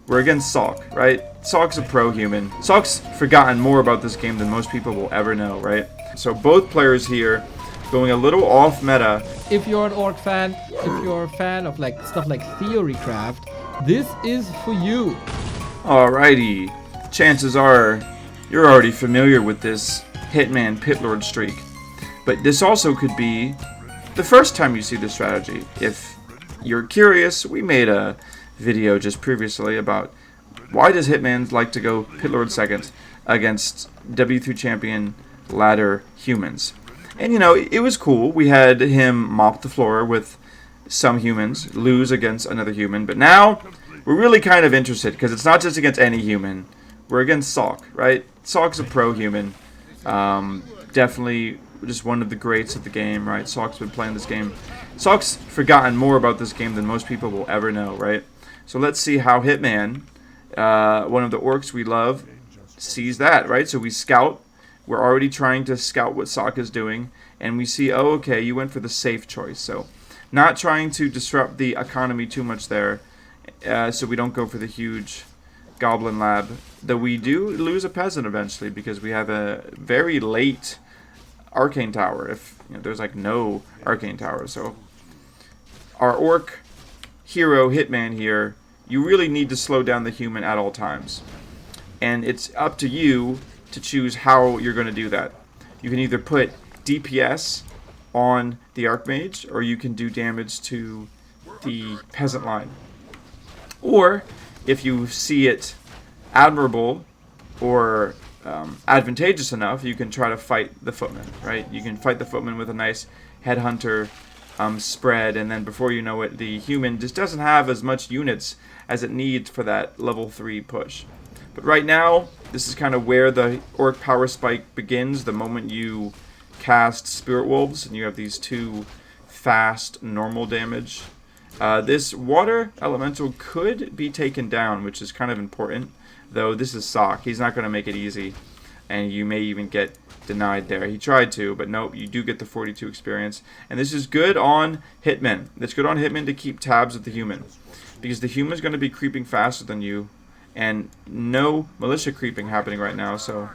We're against Salk, right? Salk's a pro-human. Salk's forgotten more about this game than most people will ever know, right? So both players here going a little off meta. If you're an orc fan, if you're a fan of like stuff like theorycraft, this is for you. Alrighty. Chances are you're already familiar with this Hitman Pitlord streak. But this also could be the first time you see this strategy. If you're curious, we made a video just previously about why does Hitman like to go Pitlord second against W3 champion ladder humans. And you know, it was cool. We had him mop the floor with some humans, lose against another human, but now we're really kind of interested because it's not just against any human. We're against Salk, right? Salk's a pro-human. Definitely just one of the greats of the game, right? Salk's been playing this game. Salk's forgotten more about this game than most people will ever know, right? So let's see how Hitman, one of the orcs we love, sees that, right? So we scout. We're already trying to scout what Salk is doing, and we see, oh, okay, you went for the safe choice. So not trying to disrupt the economy too much there, so we don't go for the huge goblin lab. Though we do lose a peasant eventually because we have a very late arcane tower. If you know, there's like no arcane tower, so our orc hero Hitman here, you really need to slow down the human at all times, and it's up to you to choose how you're going to do that. You can either put DPS on the Archmage, or you can do damage to the peasant line. Or, if you see it admirable or advantageous enough, you can try to fight the footman, right? You can fight the footman with a nice headhunter spread, and then before you know it, the human just doesn't have as much units as it needs for that level 3 push. But right now, this is kind of where the orc power spike begins, the moment you cast Spirit Wolves, and you have these two fast, normal damage. This water elemental could be taken down, which is kind of important, though this is Salk. He's not going to make it easy, and you may even get denied there. He tried to, but nope, you do get the 42 experience. And this is good on Hitman. It's good on Hitman to keep tabs of the human, because the human is going to be creeping faster than you, and no militia creeping happening right now, so...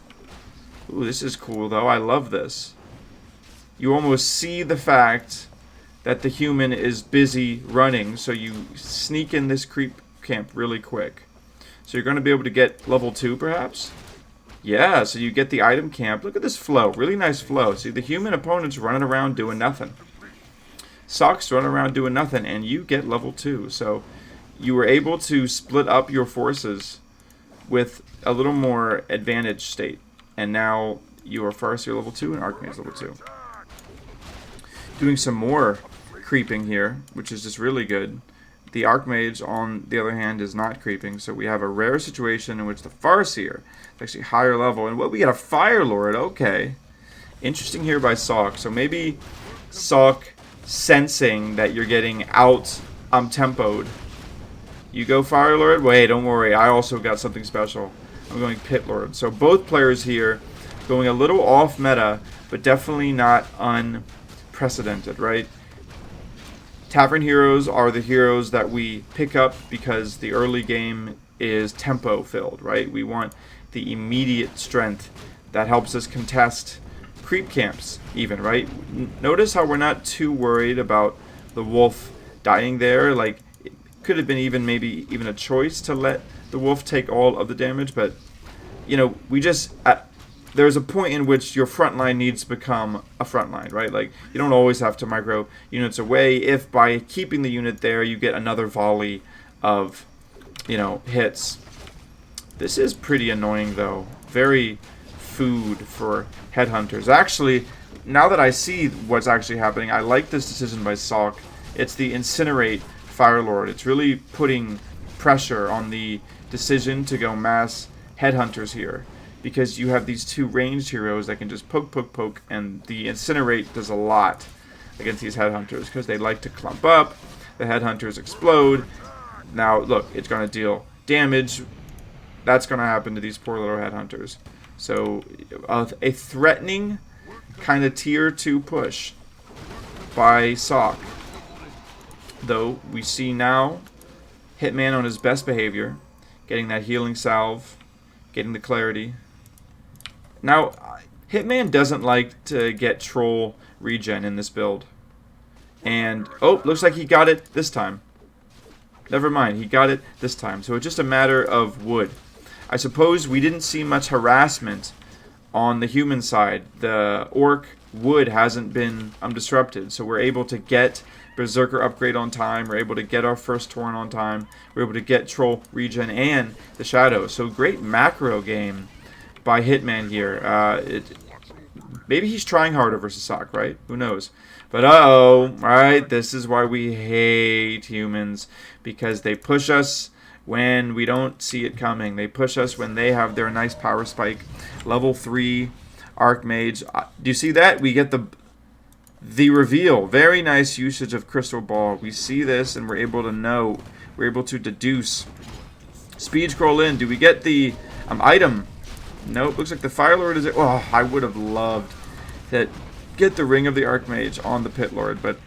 Ooh, this is cool, though. I love this. You almost see the fact that the human is busy running, so you sneak in this creep camp really quick. So you're going to be able to get level 2, perhaps? Yeah, so you get the item camp. Look at this flow. Really nice flow. See, the human opponent's running around doing nothing. Salk's running around doing nothing, and you get level 2. So you were able to split up your forces with a little more advantage state. And now you are Farseer level 2 and Archmage level 2. Doing some more creeping here, which is just really good. The Archmage, on the other hand, is not creeping, so we have a rare situation in which the Farseer is actually higher level. And what, we got a Fire Lord, okay. Interesting here by Salk. So maybe Salk sensing that you're getting out tempoed. You go Fire Lord? Wait, don't worry, I also got something special. I'm going Pitlord. So both players here going a little off meta, but definitely not unprecedented, right? Tavern heroes are the heroes that we pick up because the early game is tempo filled, right? We want the immediate strength that helps us contest creep camps even, right? Notice how we're not too worried about the wolf dying there. Like, it could have been maybe even a choice to let the wolf take all of the damage, but you know, we just there's a point in which your front line needs to become a front line, right? Like, you don't always have to micro units away if by keeping the unit there you get another volley of, you know, hits. This is pretty annoying, though. Very food for headhunters. Actually, now that I see what's actually happening, I like this decision by Salk. It's the Incinerate Firelord. It's really putting pressure on the decision to go mass headhunters here, because you have these two ranged heroes that can just poke, poke, poke, and the Incinerate does a lot against these headhunters because they like to clump up. The headhunters explode. Now, look, it's going to deal damage. That's going to happen to these poor little headhunters. So, a threatening kind of tier 2 push by Salk. Though, we see now Hitman on his best behavior, Getting that healing salve. Getting the clarity. Now, Hitman doesn't like to get troll regen in this build. And, oh, looks like he got it this time. Never mind, he got it this time. So it's just a matter of wood. I suppose we didn't see much harassment on the human side. The orc wood hasn't been disrupted. So we're able to get Berserker upgrade on time. We're able to get our first Tauren on time. We're able to get troll regen and the shadow. So great macro game by Hitman here. Maybe he's trying harder versus Sock, right? Who knows? But uh-oh, right? This is why we hate humans. Because they push us when we don't see it coming. They push us when they have their nice power spike. Level 3 Archmage. Do you see that? We get the reveal. Very nice usage of Crystal Ball. We see this and we're able to know. We're able to deduce. Speed scroll in. Do we get the item? Nope. Looks like the Fire Lord is it. Oh, I would have loved to get the Ring of the Archmage on the Pitlord, but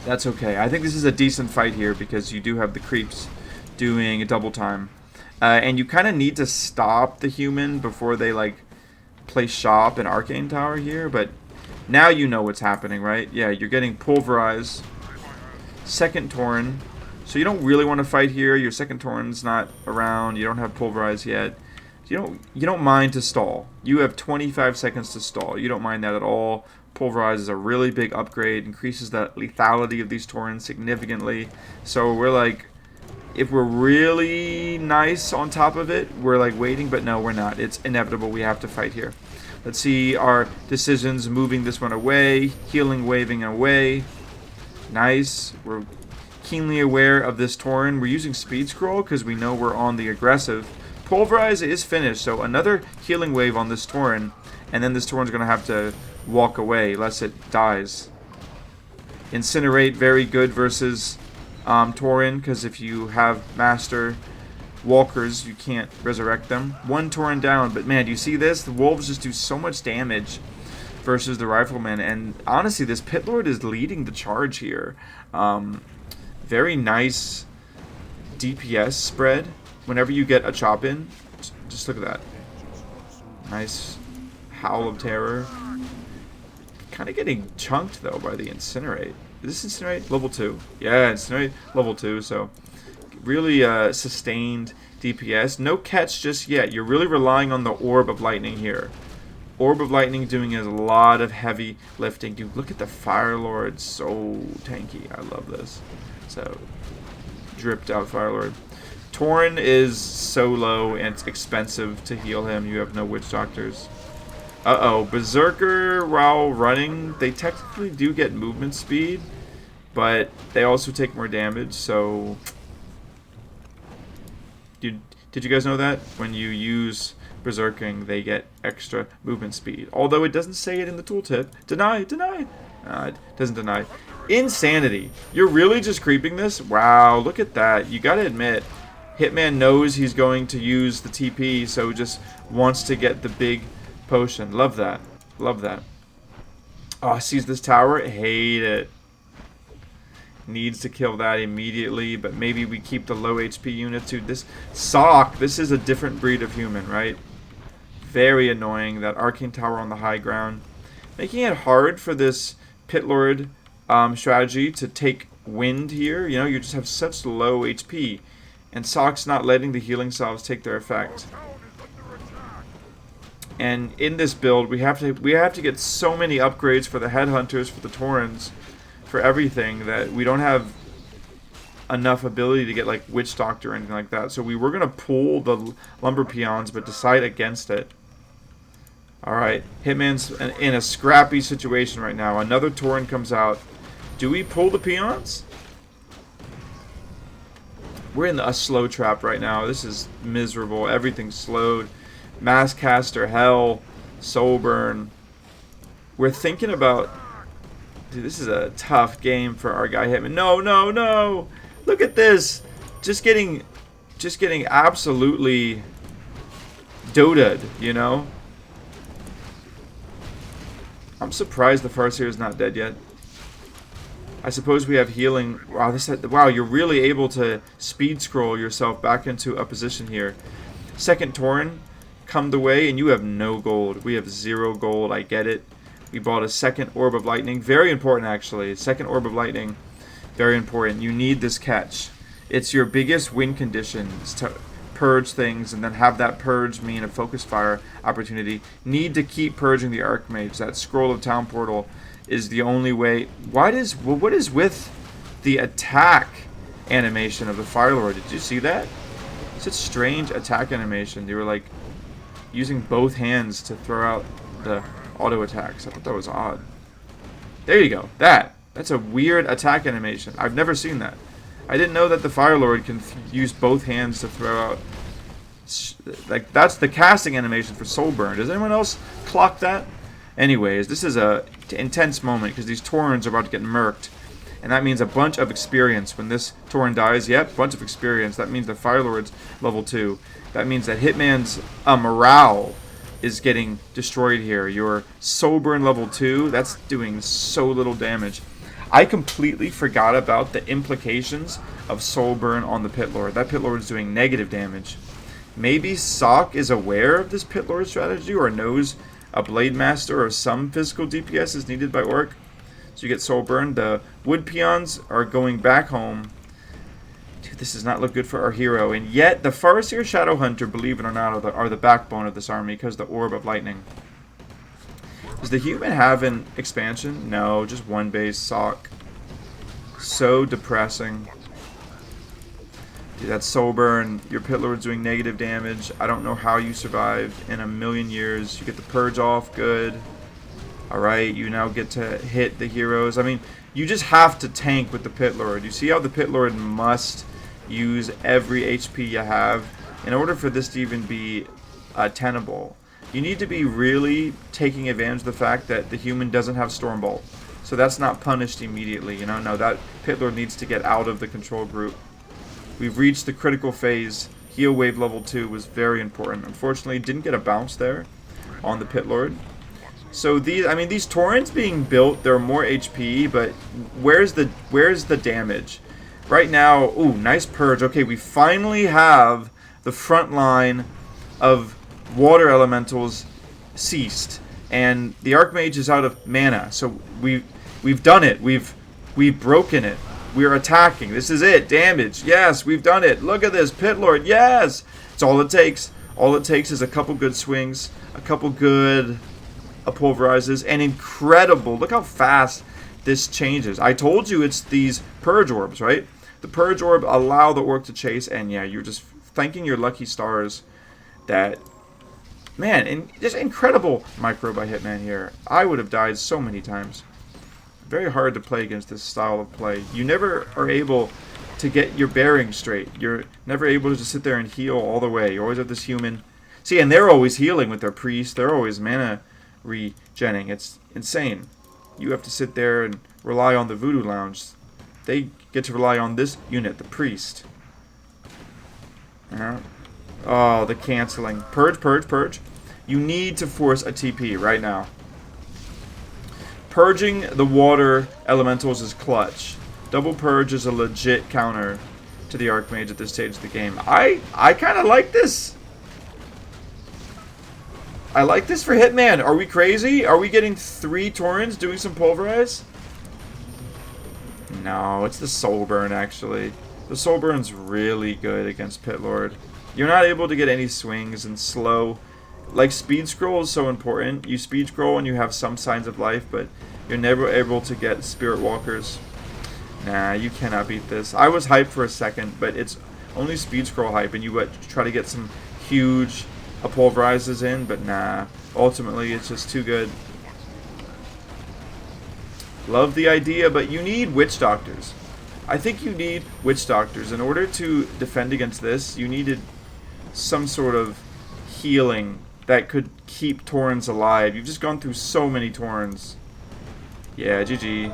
that's okay. I think this is a decent fight here because you do have the creeps doing a double time. And you kind of need to stop the human before they, like, play shop in Arcane Tower here. But now you know what's happening, right? Yeah, you're getting pulverized. Second Tauren. So you don't really want to fight here. Your second Tauren's not around. You don't have pulverize yet. You don't mind to stall. You have 25 seconds to stall. You don't mind that at all. Pulverize is a really big upgrade. Increases the lethality of these Taurens significantly. So we're like, if we're really nice on top of it, we're like waiting. But no, we're not. It's inevitable. We have to fight here. Let's see our decisions. Moving this one away. Healing, waving away. Nice. We're keenly aware of this Tauren. We're using Speed Scroll because we know we're on the aggressive. Pulverize is finished, so another healing wave on this Tauren, and then this Tauren's going to have to walk away unless it dies. Incinerate, very good versus Tauren, because if you have Master Walkers, you can't resurrect them. One Tauren down, but man, do you see this? The Wolves just do so much damage versus the Rifleman, and honestly, this Pitlord is leading the charge here. Very nice DPS spread. Whenever you get a chop in, just look at that. Nice Howl of Terror. Kind of getting chunked, though, by the Incinerate. Is this Incinerate? Level 2. Yeah, Incinerate level 2, so really sustained DPS. No catch just yet. You're really relying on the Orb of Lightning here. Orb of Lightning doing a lot of heavy lifting. Dude, look at the Fire Lord. So tanky. I love this. So, dripped out Fire Lord. Tauren is so low and it's expensive to heal him. You have no Witch Doctors. Uh-oh. Berserker, while running, they technically do get movement speed, but they also take more damage, so... Did you guys know that? When you use Berserking, they get extra movement speed. Although it doesn't say it in the tooltip. Deny, deny. It doesn't deny. Insanity. You're really just creeping this? Wow, look at that. You gotta admit, Hitman knows he's going to use the TP, so just wants to get the big potion. Love that. Love that. Oh, sees this tower? Hate it. Needs to kill that immediately, but maybe we keep the low HP unit too. This Sock, this is a different breed of human, right? Very annoying. That Arcane Tower on the high ground. Making it hard for this Pitlord strategy to take wind here. You know, you just have such low HP. And Sock's not letting the healing salves take their effect. And in this build, we have to get so many upgrades for the headhunters, for the Taurens, for everything, that we don't have enough ability to get like Witch Doctor or anything like that. So we were gonna pull the Lumber Peons, but decide against it. All right, Hitman's in a scrappy situation right now. Another Tauren comes out. Do we pull the Peons? We're in a slow trap right now. This is miserable. Everything's slowed. Masscaster, Hell, Soul Burn. We're thinking about... Dude, this is a tough game for our guy Hitman. No, no, no! Look at this! Just getting absolutely dota'd, you know? I'm surprised the Farseer is not dead yet. I suppose we have healing. Wow, wow, you're really able to speed scroll yourself back into a position here. Second Tauren come the way, and you have no gold. We have 0 gold. I get it. We bought a second Orb of Lightning. Very important, actually. Second Orb of Lightning. Very important. You need this catch. It's your biggest win conditions to purge things, and then have that purge mean a focus fire opportunity. Need to keep purging the Archmage. That Scroll of Town Portal is the only way. What is with the attack animation of the Fire Lord? Did you see that? Such strange attack animation. They were like using both hands to throw out the auto attacks. I thought that was odd. There you go. That's a weird attack animation. I've never seen that. I didn't know that the Fire Lord can use both hands to throw out. Like, that's the casting animation for Soulburn. Does anyone else clock that? Anyways, this is a intense moment because these Taurens are about to get murked. And that means a bunch of experience. When this Tauren dies, yep, bunch of experience. That means the Fire Lord's level 2. That means that Hitman's morale is getting destroyed here. Your Soulburn level 2, that's doing so little damage. I completely forgot about the implications of Soulburn on the Pitlord. That Pitlord is doing negative damage. Maybe Sock is aware of this Pitlord strategy or knows a Blade Master or some physical DPS is needed by Orc. So you get Soulburn. The Wood Peons are going back home. Dude, this does not look good for our hero. And yet, the Farseer Shadowhunter, believe it or not, are the backbone of this army because the Orb of Lightning. Does the human have an expansion? No, just one base. Sock. So depressing. Dude, that's Soulburn. Your Pitlord's doing negative damage. I don't know how you survive in a million years. You get the Purge off. Good. Alright, you now get to hit the heroes. I mean, you just have to tank with the Pitlord. You see how the Pitlord must use every HP you have in order for this to even be tenable. You need to be really taking advantage of the fact that the human doesn't have Stormbolt. So that's not punished immediately, you know? No, that Pitlord needs to get out of the control group. We've reached the critical phase. Heal Wave level 2 was very important. Unfortunately, didn't get a bounce there on the Pitlord. So these Taurens being built, they're more HP, but where's the damage? Right now, ooh, nice purge. Okay, we finally have the front line of water elementals ceased, and the Archmage is out of mana. So we've done it. We've broken it. We're attacking. This is it. Damage. Yes, we've done it. Look at this, Pitlord. Yes, it's all it takes. All it takes is a couple good swings, a couple good pulverizes, and incredible. Look how fast this changes. I told you it's these Purge Orbs, right? The Purge Orb allow the Orc to chase, and yeah, you're just thanking your lucky stars that. Man, and just incredible micro by Hitman here. I would have died so many times. Very hard to play against this style of play. You never are able to get your bearings straight. You're never able to just sit there and heal all the way. You always have this human. See, and they're always healing with their priest. They're always mana regenning. It's insane. You have to sit there and rely on the Voodoo Lounge. They get to rely on this unit, the priest. Oh, the canceling. Purge, purge, purge. You need to force a TP right now. Purging the water elementals is clutch. Double purge is a legit counter to the Archmage at this stage of the game. I kind of like this. I like this for Hitman. Are we crazy? Are we getting 3 Taurens doing some pulverize? No, it's the Soulburn actually. The Soulburn's really good against Pitlord. You're not able to get any swings and slow. Like, speed scroll is so important. You speed scroll and you have some signs of life, but you're never able to get Spirit Walkers. Nah, you cannot beat this. I was hyped for a second, but it's only speed scroll hype, and you try to get some huge pulverizes in, but nah. Ultimately, it's just too good. Love the idea, but you need Witch Doctors. I think you need Witch Doctors. In order to defend against this, you needed some sort of healing that could keep Taurens alive. You've just gone through so many Taurens. Yeah, GG.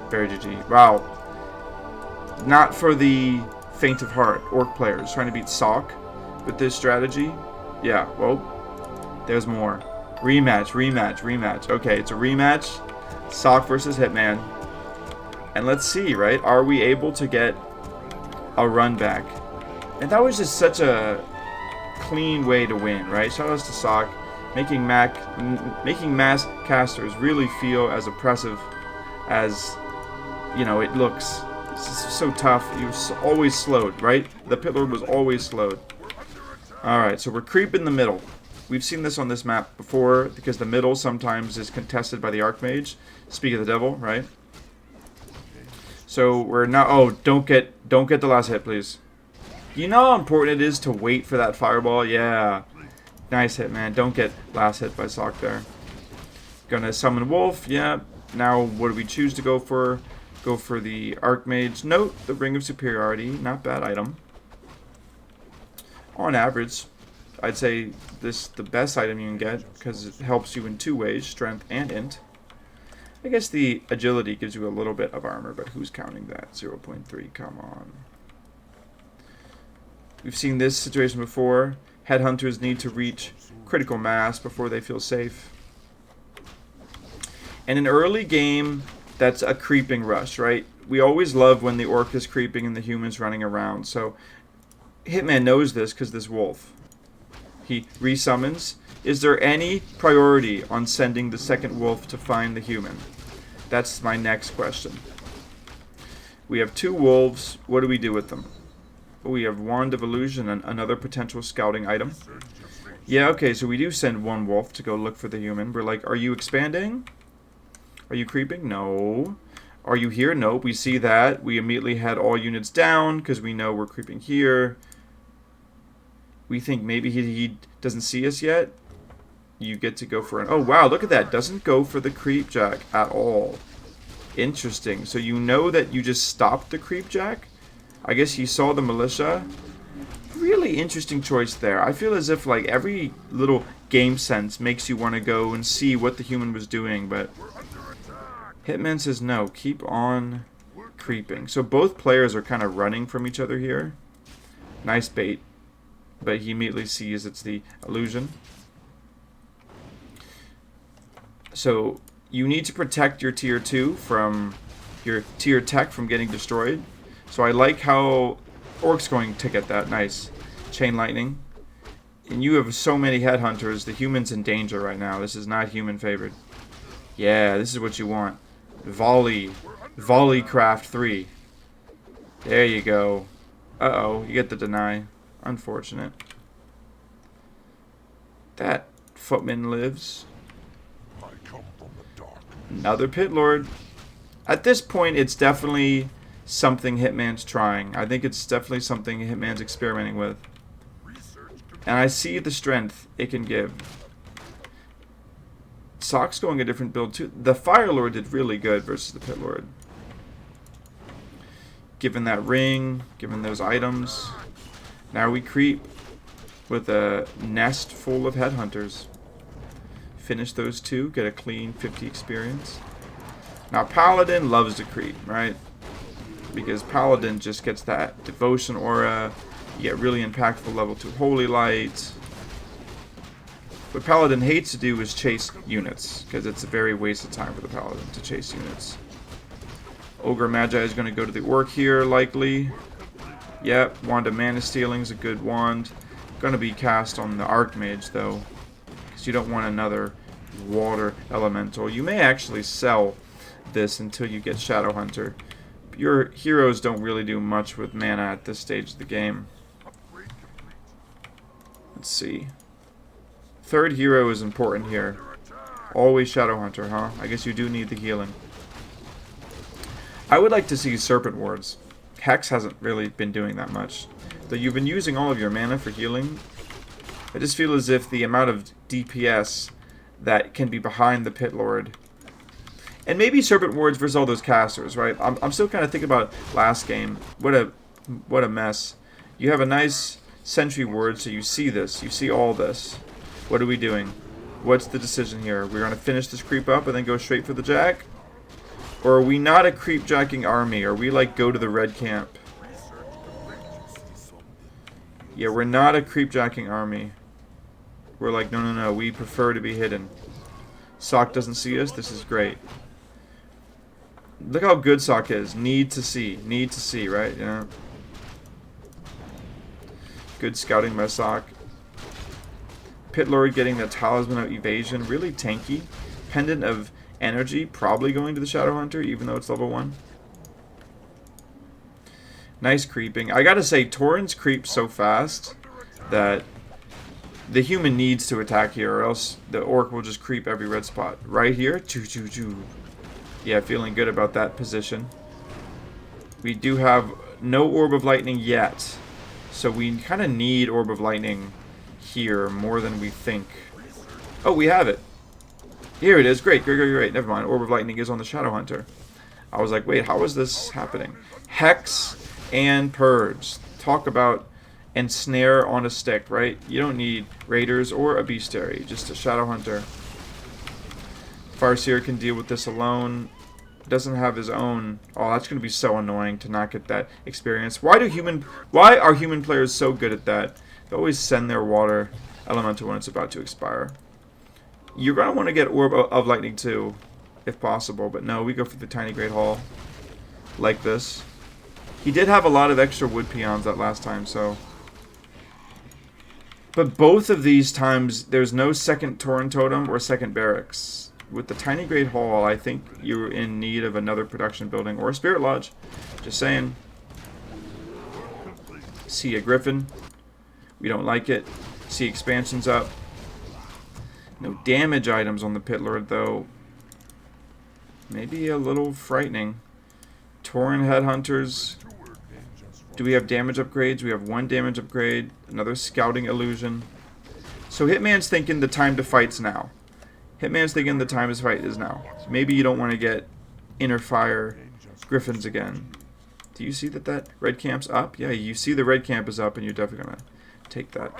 Very GG. Wow. Not for the faint of heart. Orc players trying to beat Sock with this strategy. Yeah, well, there's more. Rematch, rematch, rematch. Okay, it's a rematch. Sock versus Hitman. And let's see, right? Are we able to get a run back? And that was just such a clean way to win, right? Shout outs to Sock, making mass casters really feel as oppressive as, you know, it looks. It's so tough. He was always slowed, right? The Pitlord was always slowed. Alright, so we're creeping the middle. We've seen this on this map before, because the middle sometimes is contested by the Archmage. Speak of the devil, right? So we're now... Oh, don't get the last hit, please. You know how important it is to wait for that fireball? Yeah. Nice hit, man. Don't get last hit by Sock there. Gonna summon Wolf. Yeah. Now, what do we choose to go for? Go for the Archmage. Note, the Ring of Superiority. Not bad item. On average, I'd say this the best item you can get, because it helps you in two ways, strength and int. I guess the agility gives you a little bit of armor, but who's counting that? 0.3, come on. We've seen this situation before. Headhunters need to reach critical mass before they feel safe. In an early game, that's a creeping rush, right? We always love when the orc is creeping and the human's running around. So Hitman knows this because this wolf. He resummons. Is there any priority on sending the second wolf to find the human? That's my next question. We have two wolves. What do we do with them? We have Wand of Illusion and another potential scouting item. Yeah, okay, so we do send one wolf to go look for the human. We're like, are you expanding? Are you creeping? No. Are you here? Nope, we see that. We immediately had all units down because we know we're creeping here. We think maybe he doesn't see us yet. You get to go for an... Oh, wow, look at that. Doesn't go for the creep jack at all. Interesting. So you know that you just stopped the creep jack? I guess he saw the militia. Really interesting choice there. I feel as if like every little game sense makes you want to go and see what the human was doing, but Hitman says no, keep on creeping. So both players are kind of running from each other here. Nice bait. But he immediately sees it's the illusion. So you need to protect your tier 2 from your tier tech from getting destroyed. So I like how Orc's going to get that. Nice. Chain lightning. And you have so many headhunters. The human's in danger right now. This is not human favored. Yeah, this is what you want. Volley. Volley craft 3. There you go. Uh-oh. You get the deny. Unfortunate. That footman lives. Another Pitlord. At this point, it's definitely something Hitman's trying. I think it's definitely something Hitman's experimenting with. And I see the strength it can give. Sock's going a different build too. The Firelord did really good versus the Pitlord. Given that ring, given those items. Now we creep with a nest full of headhunters. Finish those two, get a clean 50 experience. Now Paladin loves to creep, right? Because Paladin just gets that devotion aura. You get really impactful level 2 holy light. What Paladin hates to do is chase units, because it's a very waste of time for the Paladin to chase units. Ogre Magi is going to go to the Orc here, likely. Yep, Wand of Mana Stealing is a good wand. Going to be cast on the Archmage, though, because you don't want another water elemental. You may actually sell this until you get Shadowhunter. Your heroes don't really do much with mana at this stage of the game. Let's see. Third hero is important here. Always Shadowhunter, huh? I guess you do need the healing. I would like to see Serpent Wards. Hex hasn't really been doing that much. Though you've been using all of your mana for healing, I just feel as if the amount of DPS that can be behind the Pitlord. And maybe Serpent Wards versus all those casters, right? I'm still kind of thinking about last game. What a mess. You have a nice Sentry Ward, so you see this. You see all this. What are we doing? What's the decision here? We're going to finish this creep up and then go straight for the jack? Or are we not a creep jacking army? Or we like go to the red camp? Yeah, we're not a creep jacking army. We're like, no, we prefer to be hidden. Sock doesn't see us. This is great. Look how good Sock is. Need to see, right? You know. Good scouting by Sock. Pitlord getting the Talisman of Evasion, really tanky. Pendant of Energy, probably going to the Shadow Hunter, even though it's level 1. Nice creeping. I gotta say, Tauren's creep so fast that the human needs to attack here, or else the orc will just creep every red spot. Right here, choo choo choo. Yeah, feeling good about that position. We do have no Orb of Lightning yet, so we kind of need Orb of Lightning here more than we think. Oh, we have it. Here it is. Great, great, great, great. Never mind. Orb of Lightning is on the Shadow Hunter. I was like, wait, how is this happening? Hex and Purge. Talk about ensnare on a stick, right? You don't need Raiders or a Bestiary, just a Shadow Hunter. Farseer can deal with this alone. Doesn't have his own. Oh, that's going to be so annoying to not get that experience. Why are human players so good at that? They always send their water elemental when it's about to expire. You're going to want to get Orb of Lightning too, if possible. But no, we go for the Tiny Great Hall. Like this. He did have a lot of extra wood peons that last time, so. But both of these times, there's no second Tauren Totem or second Barracks. With the Tiny Great Hall, I think you're in need of another production building or a Spirit Lodge. Just saying. See a Gryphon. We don't like it. See expansions up. No damage items on the Pitlord, though. Maybe a little frightening. Tauren Headhunters. Do we have damage upgrades? We have 1 damage upgrade. Another Scouting Illusion. So Hitman's thinking the time to fight's now. Hitman's thinking the time to fight is now. So maybe you don't want to get Inner Fire Gryphons again. Do you see that red camp's up? Yeah, you see the red camp is up, and you're definitely going to take that.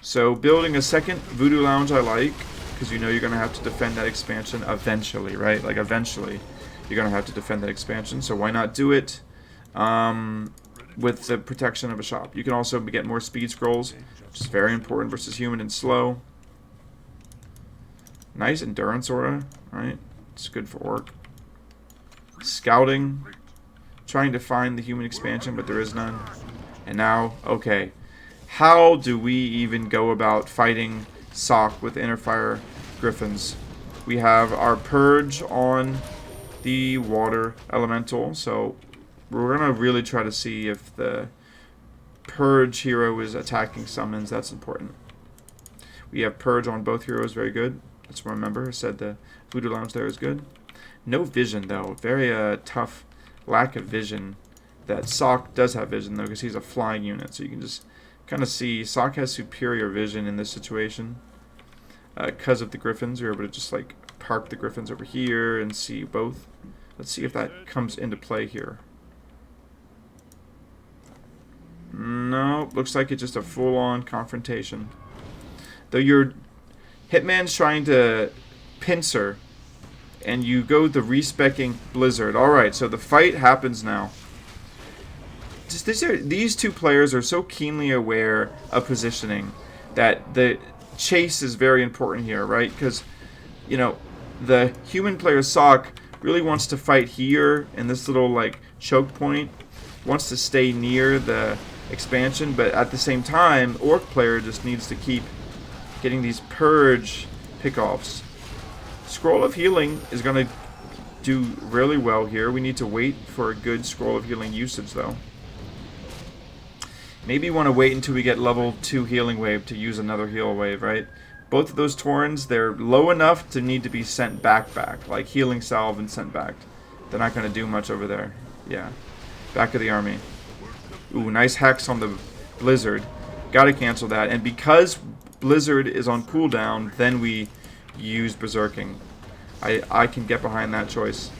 So building a second Voodoo Lounge I like, because you know you're going to have to defend that expansion eventually, right? Like eventually you're going to have to defend that expansion, so why not do it with the protection of a shop. You can also get more speed scrolls, which is very important versus human and slow. Nice endurance aura, right? It's good for orc. Scouting. Trying to find the human expansion, but there is none. And now, okay. How do we even go about fighting Sock with Inner Fire Gryphons? We have our Purge on the Water Elemental, so we're going to really try to see if the Purge hero is attacking summons. That's important. We have Purge on both heroes, very good. Let's remember, I said the Voodoo Lounge there is good. No vision, though. Very tough lack of vision. That Sock does have vision, though, because he's a flying unit. So you can just kind of see Sock has superior vision in this situation. Because of the Gryphons, we're able to just, like, park the Gryphons over here and see both. Let's see if that comes into play here. No, looks like it's just a full-on confrontation. Though your Hitman's trying to pincer, and you go the respecking Blizzard. Alright, so the fight happens now. These two players are so keenly aware of positioning that the chase is very important here, right? Because, you know, the human player Sock really wants to fight here in this little, like, choke point. Wants to stay near the expansion, but at the same time, Orc player just needs to keep getting these Purge pickoffs. Scroll of Healing is going to do really well here. We need to wait for a good Scroll of Healing usage, though. Maybe you want to wait until we get level 2 Healing Wave to use another Heal Wave, right? Both of those Taurens, they're low enough to need to be sent back, like Healing Salve and sent back. They're not going to do much over there. Yeah. Back of the army. Ooh, nice Hex on the Blizzard. Gotta cancel that. And because Blizzard is on cooldown, then we use Berserking. I can get behind that choice.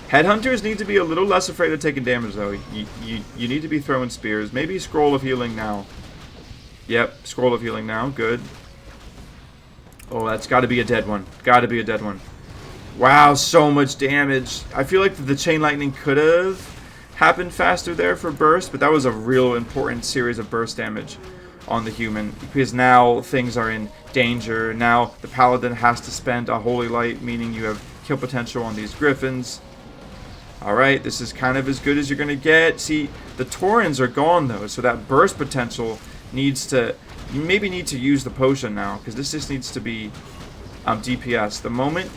Headhunters need to be a little less afraid of taking damage, though. You need to be throwing spears. Maybe Scroll of Healing now. Yep, Scroll of Healing now. Good. Oh, that's got to be a dead one. Got to be a dead one. Wow, so much damage. I feel like the Chain Lightning could have happened faster there for burst, but that was a real important series of burst damage on the human, because now things are in danger. Now the paladin has to spend a holy light, meaning you have kill potential on these Gryphons. Alright, this is kind of as good as you're going to get. See, the Taurens are gone though, so that burst potential needs to... You maybe need to use the potion now, because this just needs to be DPS. The moment...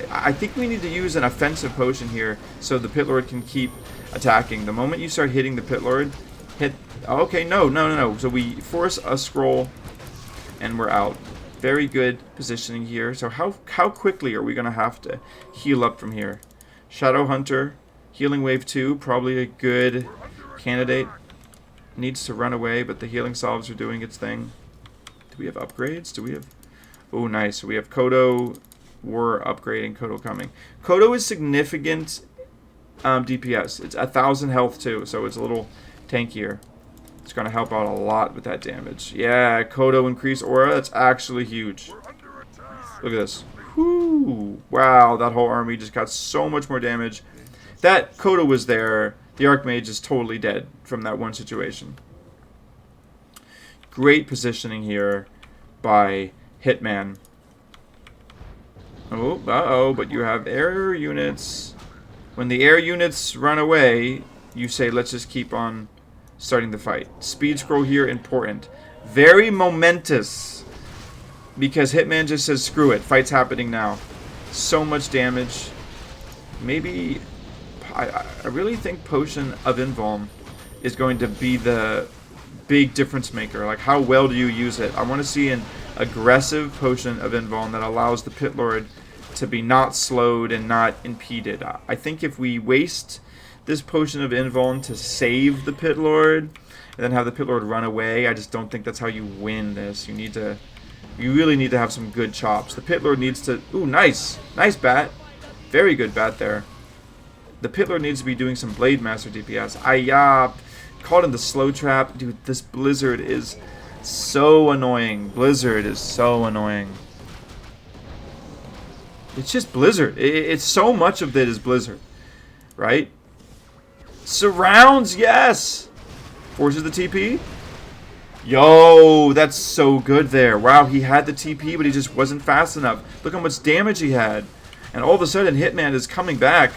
I think we need to use an offensive potion here so the Pitlord can keep attacking. The moment you start hitting the Pitlord, hit... Okay, no. So we force a scroll, and we're out. Very good positioning here. So how quickly are we going to have to heal up from here? Shadow Hunter, Healing Wave 2, probably a good candidate. Needs to run away, but the healing salves are doing its thing. Do we have upgrades? Do we have... Oh, nice. So we have Kodo... War upgrading, Kodo coming. Kodo is significant DPS. It's 1,000 health too, so it's a little tankier. It's going to help out a lot with that damage. Yeah, Kodo increase aura. That's actually huge. Look at this. Whoo! Wow, that whole army just got so much more damage. That Kodo was there. The Archmage is totally dead from that one situation. Great positioning here by Hitman. Oh, but you have air units. When the air units run away, you say, let's just keep on starting the fight. Speed scroll here, important. Very momentous. Because Hitman just says, screw it, fight's happening now. So much damage. Maybe... I really think Potion of Invuln is going to be the big difference maker. Like, how well do you use it? I want to see an aggressive Potion of Invuln that allows the Pitlord to be not slowed and not impeded. I think if we waste this Potion of Invuln to save the Pitlord and then have the Pitlord run away, I just don't think that's how you win this. You really need to have some good chops. The Pitlord needs to... Ooh, nice! Nice bat. Very good bat there. The Pitlord needs to be doing some Blade Master DPS. Caught in the slow trap. Dude, this Blizzard is so annoying. Blizzard is so annoying. It's just Blizzard. It's so much of it is Blizzard. Right? Surrounds, yes! Forces the TP. Yo, that's so good there. Wow, he had the TP, but he just wasn't fast enough. Look how much damage he had. And all of a sudden, Hitman is coming back.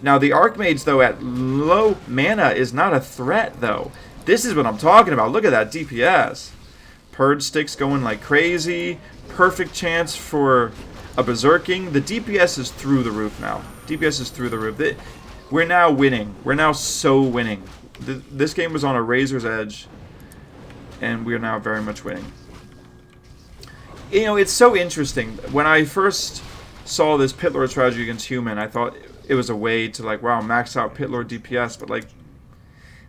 Now, the Archmage, though, at low mana is not a threat, though. This is what I'm talking about. Look at that DPS. Purge sticks going like crazy. Perfect chance for a berserking. The DPS is through the roof now. DPS is through the roof. We're now winning. We're now so winning. This game was on a razor's edge, and we're now very much winning. You know, it's so interesting. When I first saw this Pitlord strategy against human, I thought it was a way to, like, wow, max out Pitlord DPS, but, like,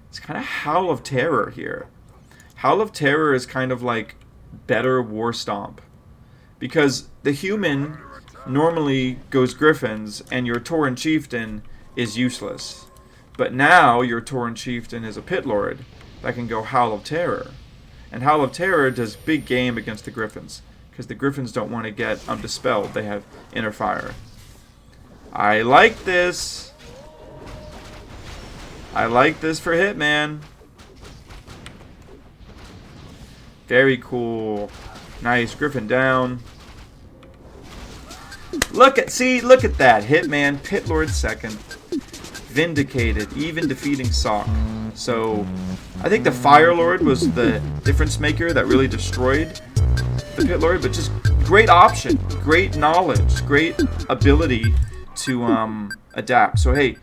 it's kind of Howl of Terror here. Howl of Terror is kind of like better War Stomp. Because the human normally goes Gryphons, and your Tauren Chieftain is useless. But now your Tauren Chieftain is a Pitlord that can go Howl of Terror. And Howl of Terror does big game against the Gryphons, because the Gryphons don't want to get dispelled. They have Inner Fire. I like this. I like this for Hitman. Very cool. Nice. Gryphon down. Look at that. Hitman, Pitlord second. Vindicated, even defeating Sock. So, I think the Fire Lord was the difference maker that really destroyed the Pitlord, but just great option, great knowledge, great ability to adapt. So hey,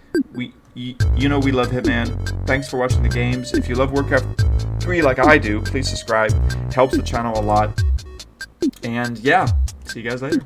you know we love Hitman. Thanks for watching the games. If you love Warcraft 3 like I do, please subscribe. It helps the channel a lot. And yeah, see you guys later.